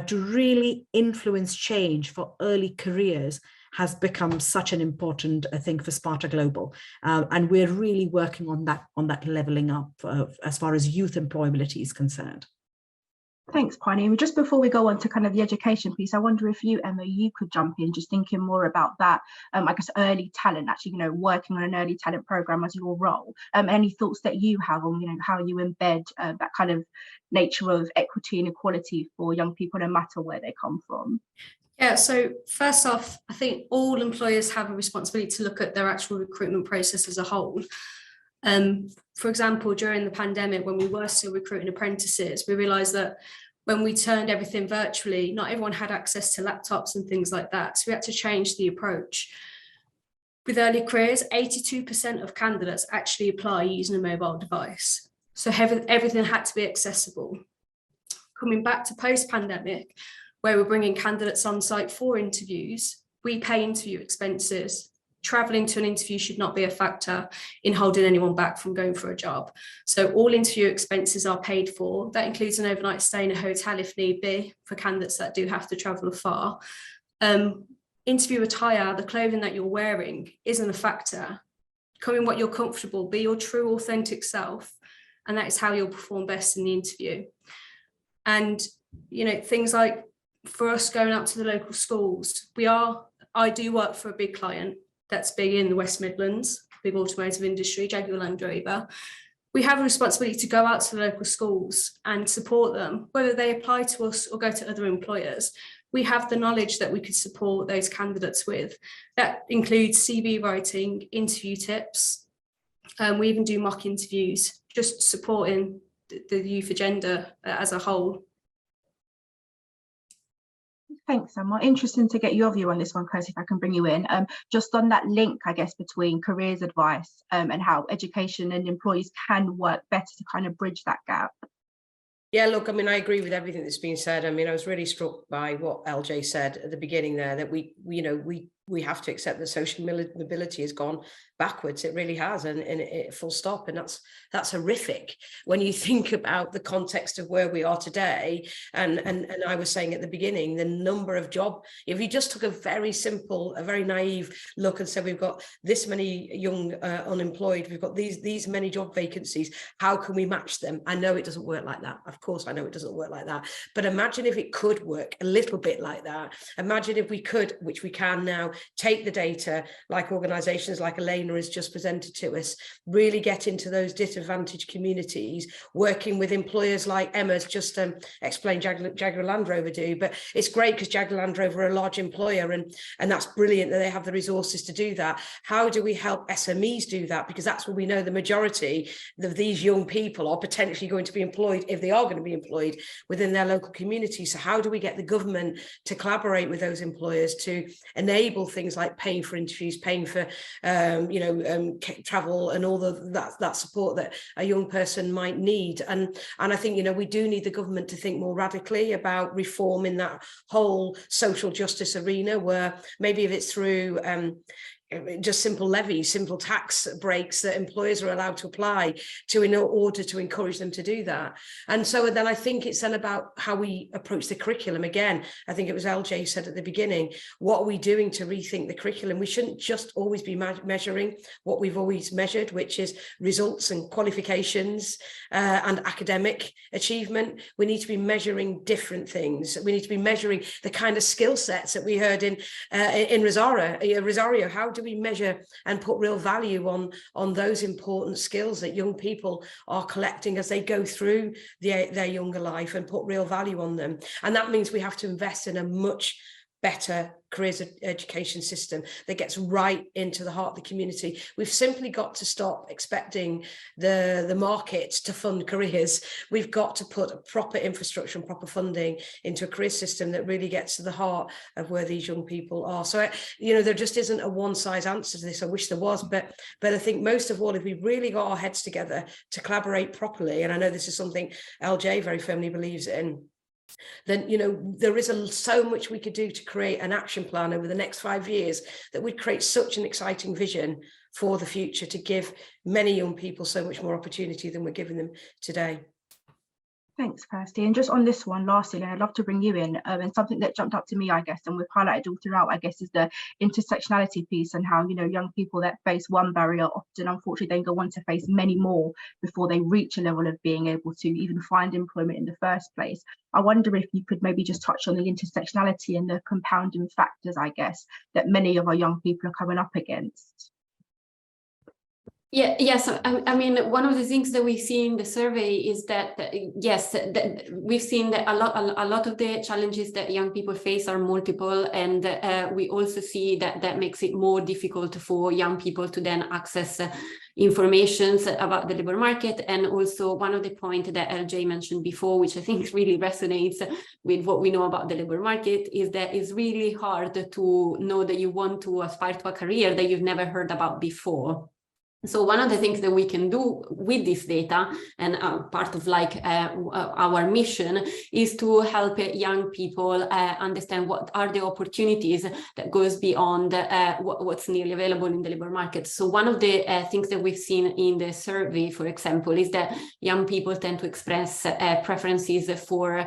to really influence change for early careers has become such an important thing for Sparta Global. And we're really working on that leveling up as far as youth employability is concerned. Thanks, Pani. Just before we go on to kind of the education piece, I wonder if you, Emma, you could jump in, just thinking more about that, I guess, early talent, actually, working on an early talent program as your role. Any thoughts that you have on, how you embed that kind of nature of equity and equality for young people, no matter where they come from? Yeah, so first off, I think all employers have a responsibility to look at their actual recruitment process as a whole. For example, during the pandemic, when we were still recruiting apprentices, we realised that when we turned everything virtually, not everyone had access to laptops and things like that. So we had to change the approach. With early careers, 82% of candidates actually apply using a mobile device. So everything had to be accessible. Coming back to post-pandemic, where we're bringing candidates on site for interviews, we pay interview expenses. Traveling to an interview should not be a factor in holding anyone back from going for a job. So all interview expenses are paid for. That includes an overnight stay in a hotel if need be for candidates that do have to travel afar. Interview attire, the clothing that you're wearing, isn't a factor. Come in what you're comfortable, be your true authentic self, and that is how you'll perform best in the interview. And things like, for us going out to the local schools, I do work for a big client that's big in the West Midlands, big automotive industry, Jaguar Land Rover. We have a responsibility to go out to the local schools and support them, whether they apply to us or go to other employers. We have the knowledge that we could support those candidates with. That includes CV writing, interview tips. We even do mock interviews, just supporting the youth agenda as a whole. Thanks, Emma. Interesting to get your view on this one, Kirstie, if I can bring you in. Just on that link, I guess, between careers advice and how education and employees can work better to kind of bridge that gap. Yeah, look, I agree with everything that's been said. I was really struck by what LJ said at the beginning there, that we have to accept that social mobility has gone backwards. It really has, and it full stop. And that's horrific when you think about the context of where we are today. And I was saying at the beginning, the number of if you just took a very simple, a very naive look and said, we've got this many young unemployed, we've got these many job vacancies, how can we match them? I know it doesn't work like that. Of course, I know it doesn't work like that. But imagine if it could work a little bit like that. Imagine if we could, which we can now, take the data like organisations like Elena has just presented to us, really get into those disadvantaged communities, working with employers like Emma's just explained Jaguar Land Rover do. But it's great because Jaguar Land Rover are a large employer, and that's brilliant that they have the resources to do that. How do we help SMEs do that? Because that's where we know the majority of these young people are potentially going to be employed, if they are going to be employed, within their local community. So how do we get the government to collaborate with those employers to enable things like paying for interviews, paying for travel and all that support that a young person might need? And I think we do need the government to think more radically about reform in that whole social justice arena, where maybe if it's through just simple levies, simple tax breaks that employers are allowed to apply to in order to encourage them to do that. And so then I think it's then about how we approach the curriculum. Again, I think it was LJ said at the beginning, what are we doing to rethink the curriculum? We shouldn't just always be measuring what we've always measured, which is results and qualifications and academic achievement. We need to be measuring different things. We need to be measuring the kind of skill sets that we heard in Rosario. How do we measure and put real value on those important skills that young people are collecting as they go through their younger life, and put real value on them? And that means we have to invest in a much better careers education system that gets right into the heart of the community. We've simply got to stop expecting the markets to fund careers. We've got to put a proper infrastructure and proper funding into a career system that really gets to the heart of where these young people are. So, you know, there just isn't a one size answer to this. I wish there was, but I think most of all, if we really got our heads together to collaborate properly, and I know this is something LJ very firmly believes in, then, you know, there is so much we could do to create an action plan over the next 5 years that would create such an exciting vision for the future to give many young people so much more opportunity than we're giving them today. Thanks, Kirstie. And just on this one, lastly, I'd love to bring you in. And something that jumped up to me, I guess, and we've highlighted all throughout, I guess, is the intersectionality piece, and how, you know, young people that face one barrier often, unfortunately, then go on to face many more before they reach a level of being able to even find employment in the first place. I wonder if you could maybe just touch on the intersectionality and the compounding factors, I guess, that many of our young people are coming up against. Yes. I mean, one of the things that we see in the survey is that, yes, that we've seen that a lot of the challenges that young people face are multiple, and we also see that makes it more difficult for young people to then access information about the labor market. And also one of the points that LJ mentioned before, which I think really resonates with what we know about the labor market, is that it's really hard to know that you want to aspire to a career that you've never heard about before. So one of the things that we can do with this data, and part of like our mission, is to help young people understand what are the opportunities that goes beyond what's nearly available in the labor market. So one of the things that we've seen in the survey, for example, is that young people tend to express preferences for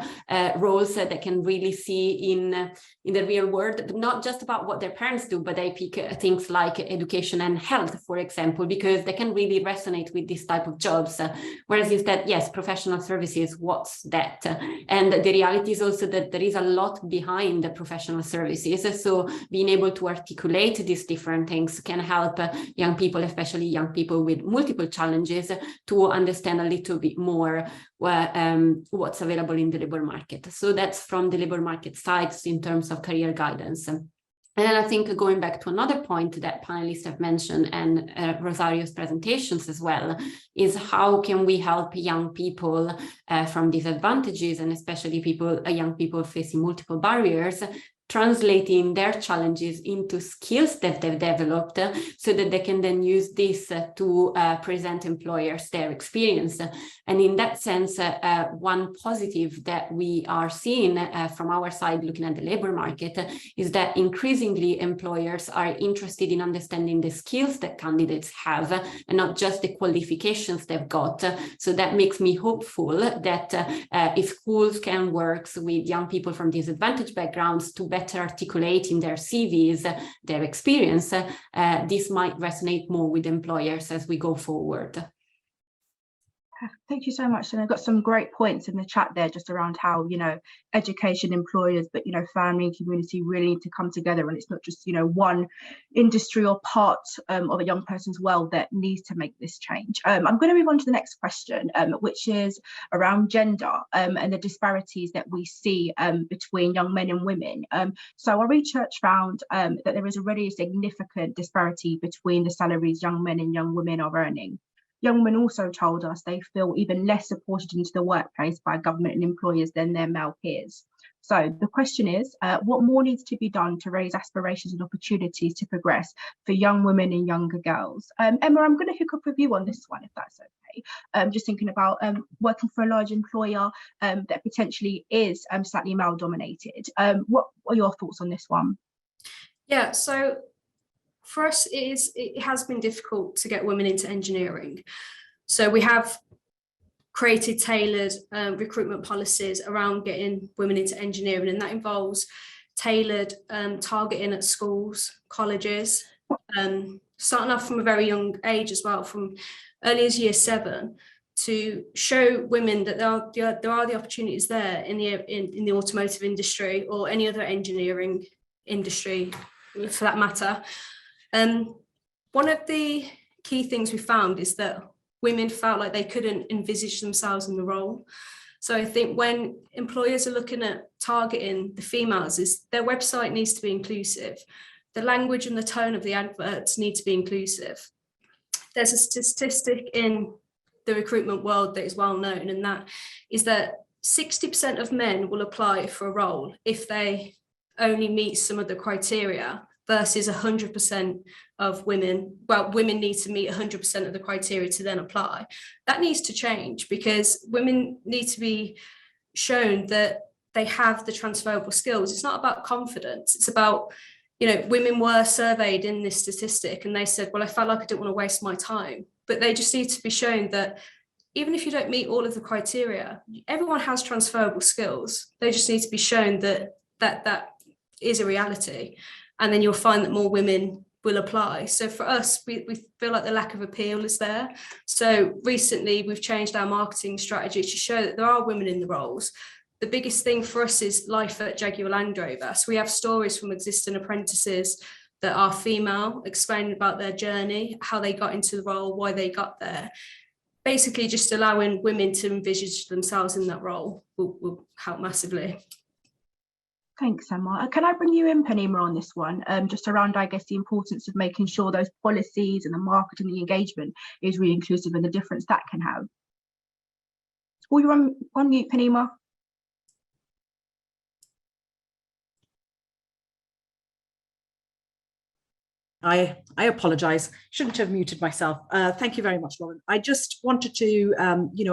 roles that they can really see in the real world, but not just about what their parents do, but they pick things like education and health, for example, because they can really resonate with this type of jobs. Whereas instead, yes, professional services, what's that? And the reality is also that there is a lot behind the professional services. So being able to articulate these different things can help young people, especially young people with multiple challenges, to understand a little bit more what's available in the labor market. So that's from the labor market side in terms of career guidance. And then I think going back to another point that panelists have mentioned, and Rosario's presentations as well, is how can we help young people from disadvantages, and especially young people facing multiple barriers, translating their challenges into skills that they've developed so that they can then use this to present employers their experience. And in that sense, one positive that we are seeing from our side looking at the labor market is that increasingly employers are interested in understanding the skills that candidates have and not just the qualifications they've got. So that makes me hopeful that if schools can work with young people from disadvantaged backgrounds to better articulate in their CVs their experience, this might resonate more with employers as we go forward. Thank you so much. And I've got some great points in the chat there just around how, you know, education, employers, but, you know, family and community really need to come together. And it's not just, you know, one industry or part of a young person's world that needs to make this change. I'm going to move on to the next question, which is around gender and the disparities that we see between young men and women. So our research found that there is already a significant disparity between the salaries young men and young women are earning. Young women also told us they feel even less supported into the workplace by government and employers than their male peers. So the question is, what more needs to be done to raise aspirations and opportunities to progress for young women and younger girls? Emma, I'm going to hook up with you on this one, if that's okay. Just thinking about working for a large employer that potentially is slightly male dominated. What are your thoughts on this one? Yeah, so for us, it has been difficult to get women into engineering. So we have created tailored recruitment policies around getting women into engineering, and that involves tailored targeting at schools, colleges, starting off from a very young age as well, from early as year 7, to show women that there are the opportunities there in the automotive industry or any other engineering industry for that matter. One of the key things we found is that women felt like they couldn't envisage themselves in the role. So I think when employers are looking at targeting the females, is their website needs to be inclusive. The language and the tone of the adverts need to be inclusive. There's a statistic in the recruitment world that is well known, and that is that 60% of men will apply for a role if they only meet some of the criteria, versus 100% of women. Well, women need to meet 100% of the criteria to then apply. That needs to change, because women need to be shown that they have the transferable skills. It's not about confidence. It's about, women were surveyed in this statistic and they said, well, I felt like I didn't want to waste my time. But they just need to be shown that even if you don't meet all of the criteria, everyone has transferable skills. They just need to be shown that is a reality. And then you'll find that more women will apply. So for us, we feel like the lack of appeal is there. So recently we've changed our marketing strategy to show that there are women in the roles. The biggest thing for us is life at Jaguar Land Rover. So we have stories from existing apprentices that are female, explaining about their journey, how they got into the role, why they got there. Basically just allowing women to envisage themselves in that role will help massively. Thanks, Emma. Can I bring you in, Penima, on this one? Just around, I guess, the importance of making sure those policies and the marketing and the engagement is really inclusive and the difference that can have. Oh, you're on mute, Penima. I apologize. Shouldn't have muted myself. Thank you very much, Lauren. I just wanted to,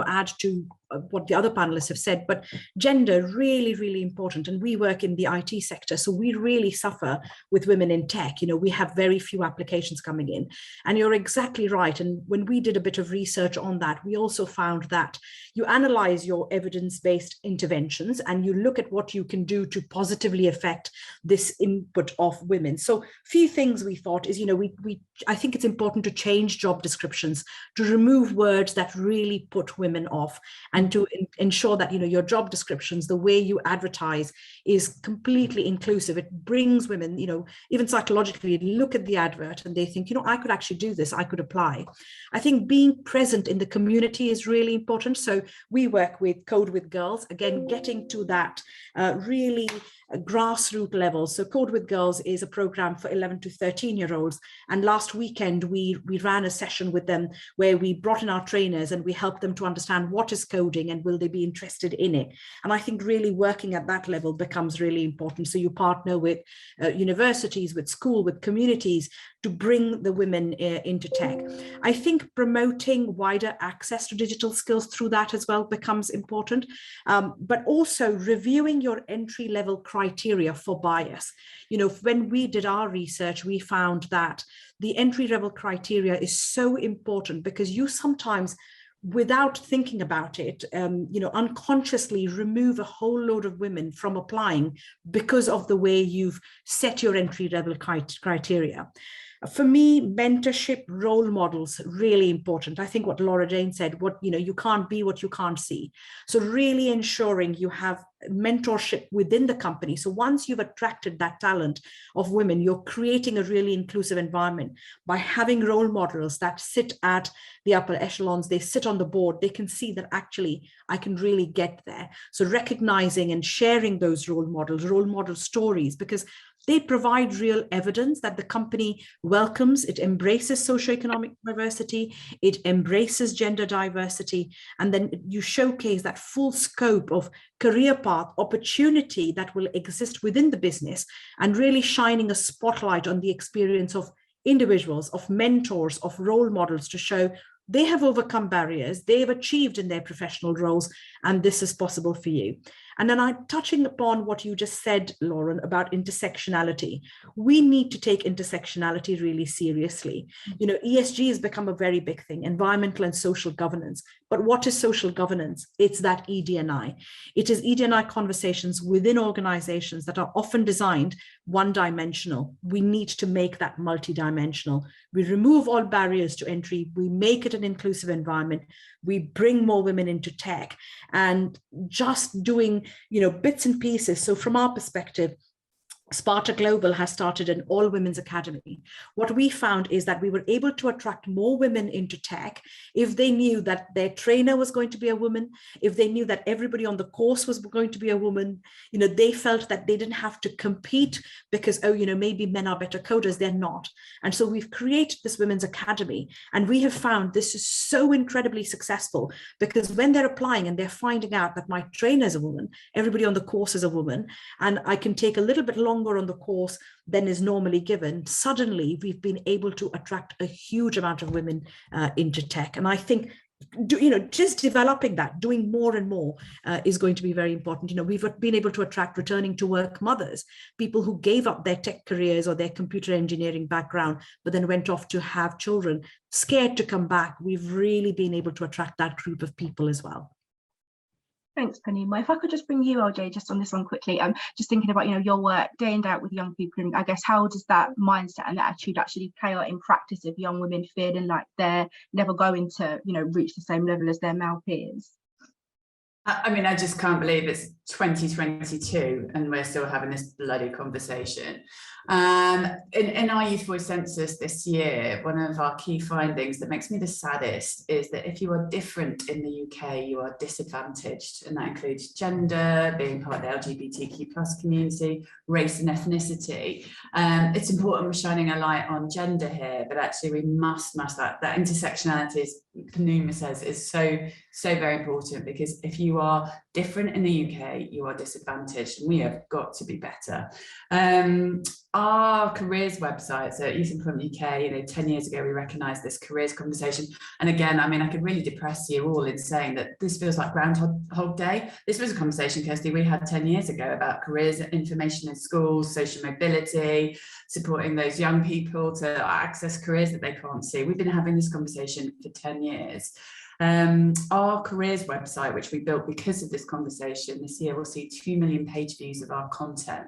add to what the other panelists have said, but gender really, really important. And we work in the IT sector, so we really suffer with women in tech. We have very few applications coming in. And you're exactly right. And when we did a bit of research on that, we also found that you analyze your evidence-based interventions and you look at what you can do to positively affect this input of women. So few things we thought is, I think it's important to change job descriptions, to remove words that really put women off, and to ensure that your job descriptions, the way you advertise, is completely inclusive. It brings women, even psychologically, look at the advert and they think, I could actually do this, I could apply. I think being present in the community is really important. So we work with Code with Girls, again, getting to that really grassroots level. So Code with Girls is a program for 11 to 13-year-olds. And last weekend, we ran a session with them where we brought in our trainers and we helped them to understand what is coding and will they be interested in it. And I think really working at that level becomes really important. So you partner with universities, with school, with communities to bring the women into tech. I think promoting wider access to digital skills through that as well becomes important, but also reviewing your entry-level criteria for bias. When we did our research, we found that the entry-level criteria is so important because you sometimes, without thinking about it, unconsciously remove a whole load of women from applying because of the way you've set your entry-level criteria. For me, mentorship, role models, really important. I think what Laura Jane said, you can't be what you can't see. So really ensuring you have mentorship within the company. So once you've attracted that talent of women, you're creating a really inclusive environment by having role models that sit at the upper echelons, they sit on the board, they can see that actually I can really get there. So recognizing and sharing those role model stories, because they provide real evidence that the company welcomes, it embraces socioeconomic diversity, it embraces gender diversity, and then you showcase that full scope of career path, opportunity that will exist within the business, and really shining a spotlight on the experience of individuals, of mentors, of role models to show they have overcome barriers, they have achieved in their professional roles, and this is possible for you. And then I'm touching upon what you just said, Lauren, about intersectionality. We need to take intersectionality really seriously. ESG has become a very big thing, environmental and social governance. But what is social governance? It's that ED&I. It is ED&I conversations within organizations that are often designed one-dimensional. We need to make that multi-dimensional. We remove all barriers to entry. We make it an inclusive environment. We bring more women into tech, and just doing, bits and pieces. So from our perspective, Sparta Global has started an all-women's academy. What we found is that we were able to attract more women into tech if they knew that their trainer was going to be a woman, if they knew that everybody on the course was going to be a woman. They felt that they didn't have to compete because, maybe men are better coders. They're not. And so we've created this women's academy, and we have found this is so incredibly successful, because when they're applying and they're finding out that my trainer is a woman, everybody on the course is a woman, and I can take a little bit longer on the course than is normally given, suddenly we've been able to attract a huge amount of women into tech. And I think just developing that, doing more and more is going to be very important. We've been able to attract returning to work mothers, people who gave up their tech careers or their computer engineering background, but then went off to have children, scared to come back. We've really been able to attract that group of people as well. Thanks, Panima. If I could just bring you, LJ, just on this one quickly, just thinking about, your work day in, day out with young people, and I guess how does that mindset and that attitude actually play out in practice of young women feeling like they're never going to, reach the same level as their male peers? I just can't believe it's 2022 and we're still having this bloody conversation. In our Youth Voice Census this year, one of our key findings that makes me the saddest is that if you are different in the UK, you are disadvantaged, and that includes gender, being part of the LGBTQ+ community, race and ethnicity. It's important we're shining a light on gender here, but actually we must that intersectionality, as Panima says, is so very important, because if you are different in the UK, you are disadvantaged, and we have got to be better. Our careers website, so Youth Misspent UK, 10 years ago, we recognised this careers conversation. And again, I could really depress you all in saying that this feels like Groundhog Day. This was a conversation, Kirstie, we had 10 years ago about careers information in schools, social mobility, supporting those young people to access careers that they can't see. We've been having this conversation for 10 years. Our careers website, which we built because of this conversation, this year will see 2 million page views of our content.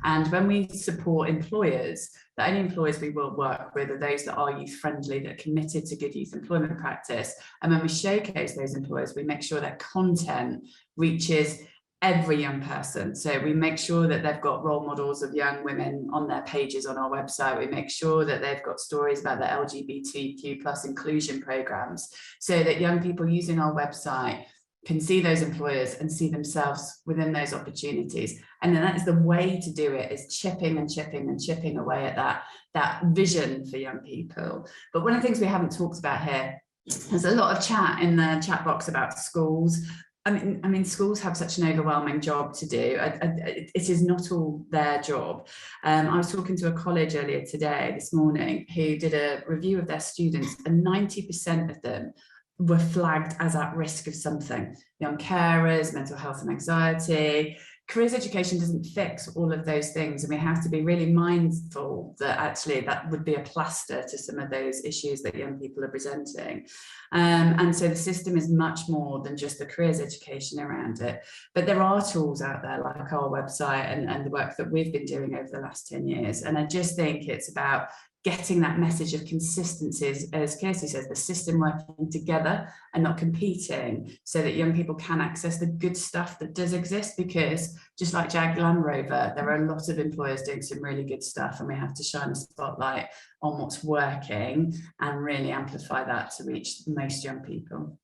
And when we support employers, the only employers we will work with are those that are youth friendly, that are committed to good youth employment practice. And when we showcase those employers, we make sure that content reaches every young person. So we make sure that they've got role models of young women on their pages on our website. We make sure that they've got stories about the LGBTQ+ inclusion programs, so that young people using our website can see those employers and see themselves within those opportunities. And then that is the way to do it, is chipping away at that vision for young people. But one of the things we haven't talked about here, there's a lot of chat in the chat box about schools. I mean, schools have such an overwhelming job to do. It is not all their job. I was talking to a college earlier this morning, who did a review of their students, and 90% of them were flagged as at risk of something. Young carers, mental health and anxiety. Careers education doesn't fix all of those things, and we have to be really mindful that actually that would be a plaster to some of those issues that young people are presenting. And so the system is much more than just the careers education around it. But there are tools out there like our website and the work that we've been doing over the last 10 years. And I just think it's about getting that message of consistency, as Kirstie says, the system working together and not competing, so that young people can access the good stuff that does exist. Because just like Jag Land Rover, there are a lot of employers doing some really good stuff, and we have to shine a spotlight on what's working and really amplify that to reach most young people.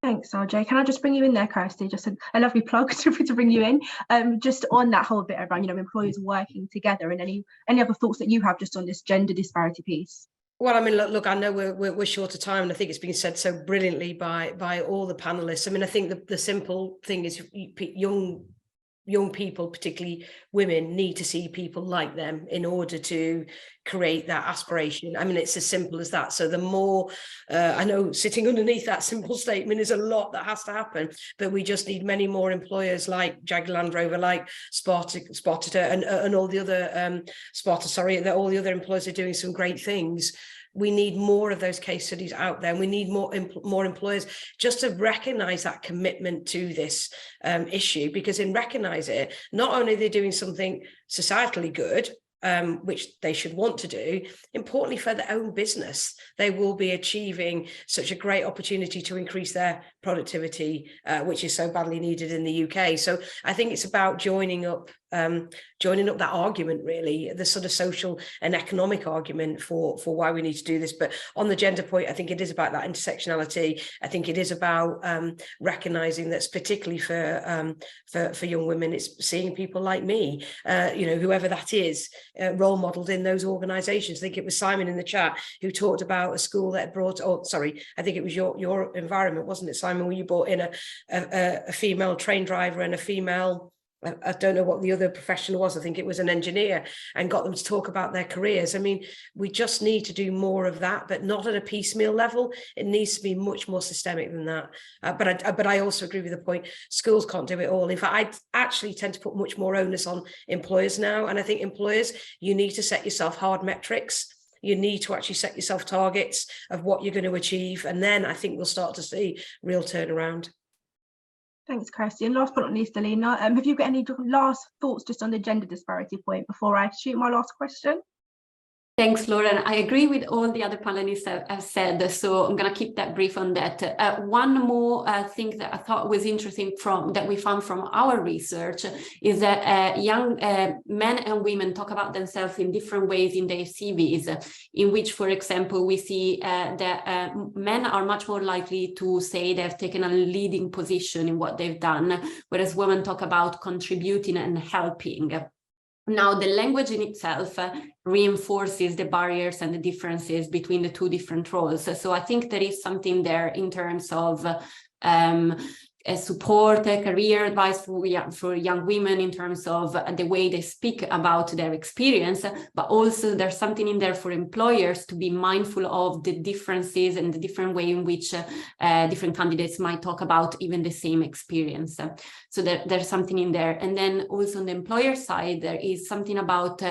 Thanks, RJ. Can I just bring you in there, Kirstie? Just a lovely plug to bring you in. Just on that whole bit around, employers working together, and any other thoughts that you have just on this gender disparity piece? Well, I mean, look, I know we're short of time, and I think it's been said so brilliantly by all the panelists. I mean, I think the simple thing is young people, particularly women, need to see people like them in order to create that aspiration. I mean, it's as simple as that. So the more, I know sitting underneath that simple statement is a lot that has to happen, but we just need many more employers like Jag Land Rover, like Sparta and all the other all the other employers are doing some great things. We need more of those case studies out there. And we need more employers just to recognise that commitment to this issue, because in recognise it, not only are they doing something societally good, which they should want to do, importantly for their own business, they will be achieving such a great opportunity to increase their productivity, which is so badly needed in the UK. So I think it's about joining up joining up that argument, really, the sort of social and economic argument for why we need to do this. But on the gender point, I think it is about that intersectionality. I think it is about recognizing that's particularly for young women, it's seeing people like me, whoever that is, role modeled in those organizations. I think it was Simon in the chat who talked about a school that brought, I think it was your environment, wasn't it, Simon, where you brought in a female train driver and a female, I don't know what the other profession was, I think it was an engineer, and got them to talk about their careers. I mean, we just need to do more of that, but not at a piecemeal level. It needs to be much more systemic than that. But I also agree with the point, schools can't do it all. In fact, I actually tend to put much more onus on employers now. And I think employers, you need to set yourself hard metrics. You need to actually set yourself targets of what you're going to achieve. And then I think we'll start to see real turnaround. Thanks, Kirstie. And last but not least, Alina, have you got any last thoughts just on the gender disparity point before I shoot my last question? Thanks, Lauren. I agree with all the other panelists have said, so I'm going to keep that brief on that. One more thing that I thought was interesting that we found from our research is that young men and women talk about themselves in different ways in their CVs, in which, for example, we see that men are much more likely to say they've taken a leading position in what they've done, whereas women talk about contributing and helping. Now, the language in itself reinforces the barriers and the differences between the two different roles. So I think there is something there in terms of support, career advice for young women in terms of the way they speak about their experience, but also there's something in there for employers to be mindful of the differences and the different way in which different candidates might talk about even the same experience. So there's something in there. And then also on the employer side, there is something about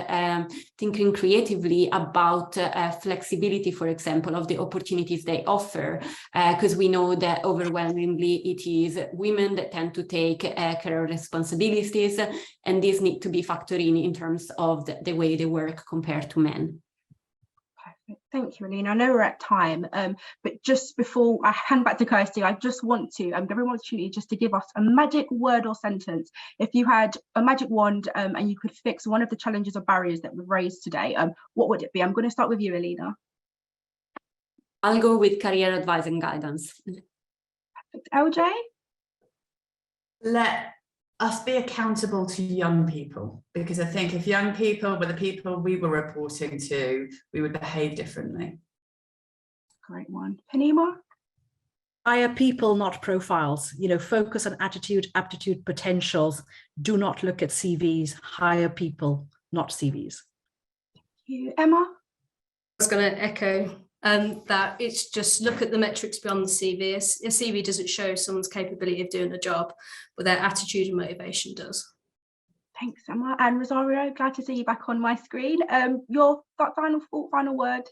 thinking creatively about flexibility, for example, of the opportunities they offer, because we know that overwhelmingly it is women that tend to take career responsibilities, and these need to be factored in terms of the way they work compared to men. Perfect. Thank you, Alina. I know we're at time, but just before I hand back to Kirstie, I just want to give everyone an opportunity just to give us a magic word or sentence. If you had a magic wand and you could fix one of the challenges or barriers that we've raised today, what would it be? I'm going to start with you, Alina. I'll go with career advice and guidance. Perfect. LJ? Let us be accountable to young people, because I think if young people were the people we were reporting to, we would behave differently. Great one. Penema? Hire people, not profiles. Focus on attitude, aptitude, potentials. Do not look at CVs. Hire people, not CVs. Thank you. Emma? I was going to echo that it's just look at the metrics beyond the CV. A CV doesn't show someone's capability of doing a job, but their attitude and motivation does. Thanks, Emma. And Rosario, glad to see you back on my screen. Your final thought, final word?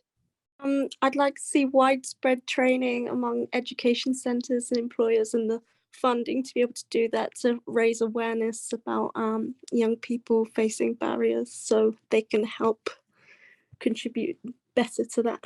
I'd like to see widespread training among education centres and employers, and the funding to be able to do that, to raise awareness about young people facing barriers so they can help contribute better to that.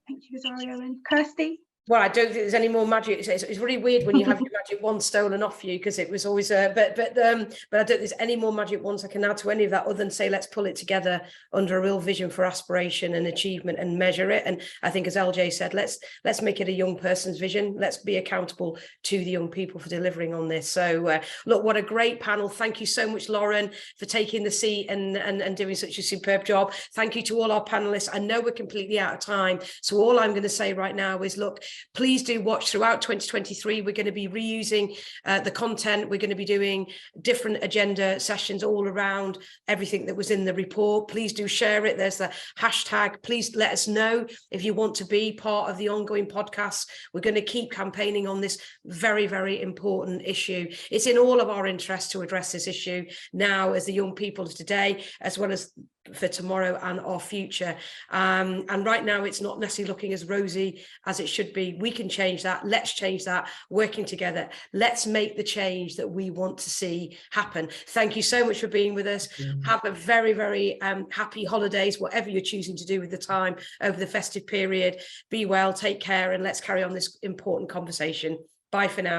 Thank you, Rosario. And Kirstie? Well, I don't think there's any more magic. It's really weird when you have your magic wand stolen off you, because it was always but I don't think there's any more magic wands I can add to any of that other than say let's pull it together under a real vision for aspiration and achievement and measure it. And I think, as LJ said, let's make it a young person's vision. Let's be accountable to the young people for delivering on this. So look, what a great panel. Thank you so much, Lauren, for taking the seat and doing such a superb job. Thank you to all our panelists. I know we're completely out of time, so all I'm going to say right now is, look, please do watch throughout 2023. We're going to be reusing the content. We're going to be doing different agenda sessions all around everything that was in the report. Please do share it. There's the hashtag. Please let us know if you want to be part of the ongoing podcast. We're going to keep campaigning on this very, very important issue. It's in all of our interests to address this issue now as the young people of today, as well as for tomorrow and our future. And right now it's not necessarily looking as rosy as it should be. We can change that. Let's change that, working together. Let's make the change that we want to see happen. Thank you so much for being with us. Have a very, very happy holidays, whatever you're choosing to do with the time over the festive period. Be well, take care, and let's carry on this important conversation. Bye for now.